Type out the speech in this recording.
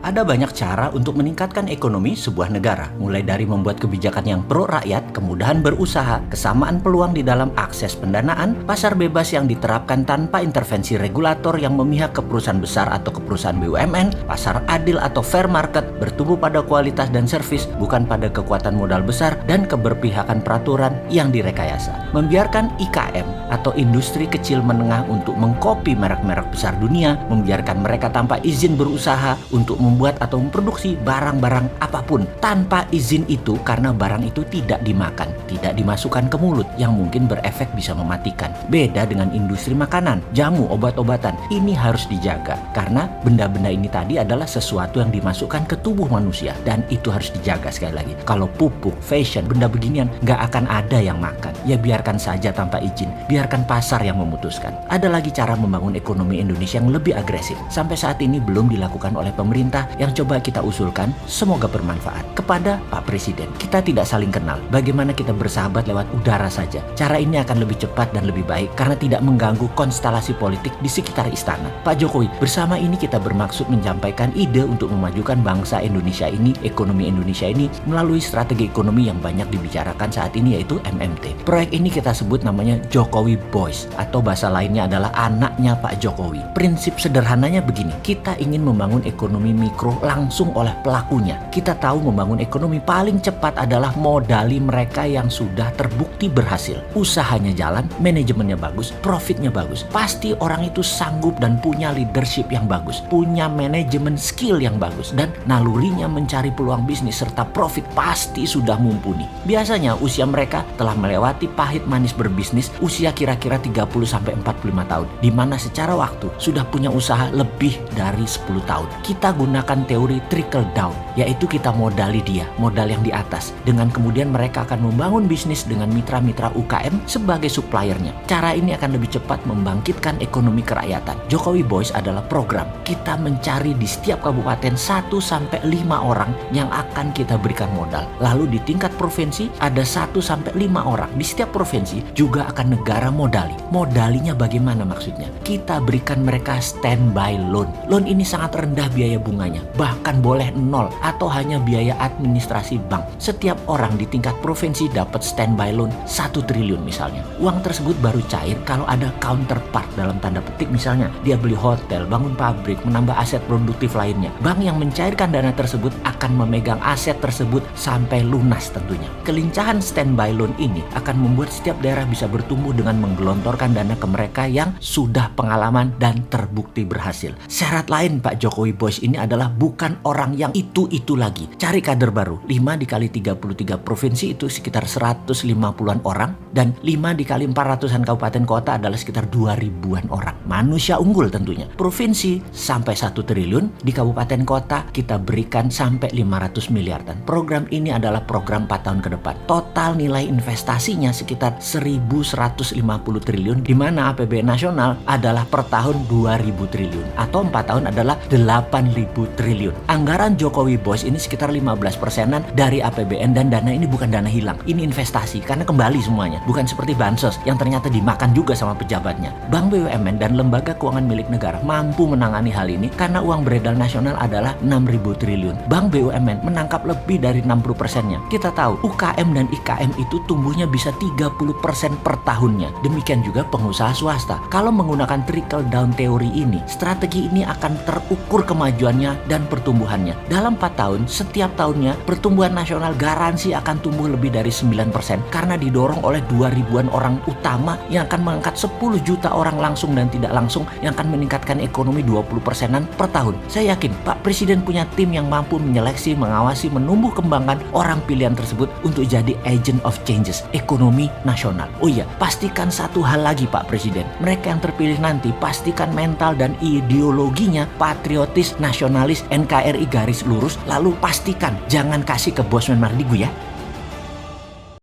Ada banyak cara untuk meningkatkan ekonomi sebuah negara, mulai dari membuat kebijakan yang pro rakyat, kemudahan berusaha, kesamaan peluang di dalam akses pendanaan, pasar bebas yang diterapkan tanpa intervensi regulator yang memihak ke perusahaan besar atau ke perusahaan BUMN, pasar adil atau fair market, bertumbuh pada kualitas dan servis, bukan pada kekuatan modal besar dan keberpihakan peraturan yang direkayasa. Membiarkan IKM atau industri kecil menengah untuk mengkopi merek-merek besar dunia, membiarkan mereka tanpa izin berusaha untuk membuat atau memproduksi barang-barang apapun tanpa izin itu karena barang itu tidak dimakan, tidak dimasukkan ke mulut yang mungkin berefek bisa mematikan. Beda dengan industri makanan, jamu, obat-obatan. Ini harus dijaga karena benda-benda ini tadi adalah sesuatu yang dimasukkan ke tubuh manusia dan itu harus dijaga sekali lagi. Kalau pupuk, fashion, benda beginian nggak akan ada yang makan. Ya biarkan saja tanpa izin, biarkan pasar yang memutuskan. Ada lagi cara membangun ekonomi Indonesia yang lebih agresif. Sampai saat ini belum dilakukan oleh pemerintah yang coba kita usulkan, semoga bermanfaat. Kepada Pak Presiden, kita tidak saling kenal. Bagaimana kita bersahabat lewat udara saja. Cara ini akan lebih cepat dan lebih baik karena tidak mengganggu konstelasi politik di sekitar istana. Pak Jokowi, bersama ini kita bermaksud menyampaikan ide untuk memajukan bangsa Indonesia ini, ekonomi Indonesia ini melalui strategi ekonomi yang banyak dibicarakan saat ini yaitu MMT. Proyek ini kita sebut namanya Jokowi Boys atau bahasa lainnya adalah anaknya Pak Jokowi. Prinsip sederhananya begini, kita ingin membangun ekonomi mikro langsung oleh pelakunya. Kita tahu membangun ekonomi paling cepat adalah modali mereka yang sudah terbukti berhasil. Usahanya jalan, manajemennya bagus, profitnya bagus. Pasti orang itu sanggup dan punya leadership yang bagus, punya manajemen skill yang bagus, dan nalurinya mencari peluang bisnis serta profit pasti sudah mumpuni. Biasanya usia mereka telah melewati pahit manis berbisnis usia kira-kira 30-45 tahun, di mana secara waktu sudah punya usaha lebih dari 10 tahun. Kita gunakan teori trickle down, yaitu kita modali dia, modal yang di atas, dengan kemudian mereka akan membangun bisnis dengan mitra-mitra UKM sebagai suppliernya. Cara ini akan lebih cepat membangkitkan ekonomi kerakyatan. Jokowi Boys adalah program. Kita mencari di setiap kabupaten 1-5 orang yang akan kita berikan modal. Lalu di tingkat provinsi ada 1-5 orang. Di setiap provinsi juga akan negara modali. Modalinya bagaimana maksudnya? Kita berikan mereka standby loan. Loan ini sangat rendah biaya bunganya, bahkan boleh 0 atau hanya biaya administrasi bank. Setiap orang di tingkat provinsi dapat standby loan 1 triliun misalnya. Uang tersebut baru cair kalau ada counterpart dalam tanda petik, misalnya dia beli hotel, bangun pabrik, menambah aset produktif lainnya. Bank yang mencairkan dana tersebut akan memegang aset tersebut sampai lunas tentunya. Kelincahan standby loan ini akan membuat setiap daerah bisa bertumbuh dengan menggelontorkan dana ke mereka yang sudah pengalaman dan terbukti berhasil. Syarat lain Pak Jokowi Boys ini adalah bukan orang yang itu lagi. Cari kader baru. 5 dikali 33 provinsi itu sekitar 150-an orang, dan 5 dikali 400-an kabupaten kota adalah sekitar 2000-an orang. Manusia unggul tentunya. Provinsi sampai 1 triliun, di kabupaten kota kita berikan sampai 500 miliar. Dan program ini adalah program 4 tahun ke depan. Total nilai investasinya sekitar 1.150 triliun, di mana APBN nasional adalah per tahun 2.000 triliun atau 4 tahun adalah 8.000 triliun. Anggaran Jokowi Boys ini sekitar 15%-an dari APBN, dan dana ini bukan dana hilang. Ini investasi karena kembali semuanya. Bukan seperti bansos yang ternyata dimakan juga sama pejabatnya. Bank BUMN dan lembaga keuangan milik negara mampu menangani hal ini karena uang beredar nasional adalah 6.000 triliun. Bank BUMN menangkap lebih dari 60%-nya. Kita tahu UKM dan IKM itu tumbuhnya bisa 30% per tahunnya. Demikian juga pengusaha swasta. Kalau menggunakan trickle down teori ini, strategi ini akan terukur kemajuannya dan pertumbuhannya. Dalam 4 tahun, setiap tahunnya pertumbuhan nasional garansi akan tumbuh lebih dari 9% karena didorong oleh 2.000-an orang utama yang akan mengangkat 10 juta orang langsung dan tidak langsung yang akan meningkatkan ekonomi 20%-an per tahun. Saya yakin Pak Presiden punya tim yang mampu menyeleksi, mengawasi, menumbuh kembangkan orang pilihan tersebut untuk jadi agent of changes ekonomi nasional. Oh iya, pastikan satu hal lagi Pak Presiden. Mereka yang terpilih nanti pastikan mental dan ideologinya patriotis, nasionalis, NKRI garis lurus. Lalu pastikan jangan kasih ke Bosman Mardigu ya.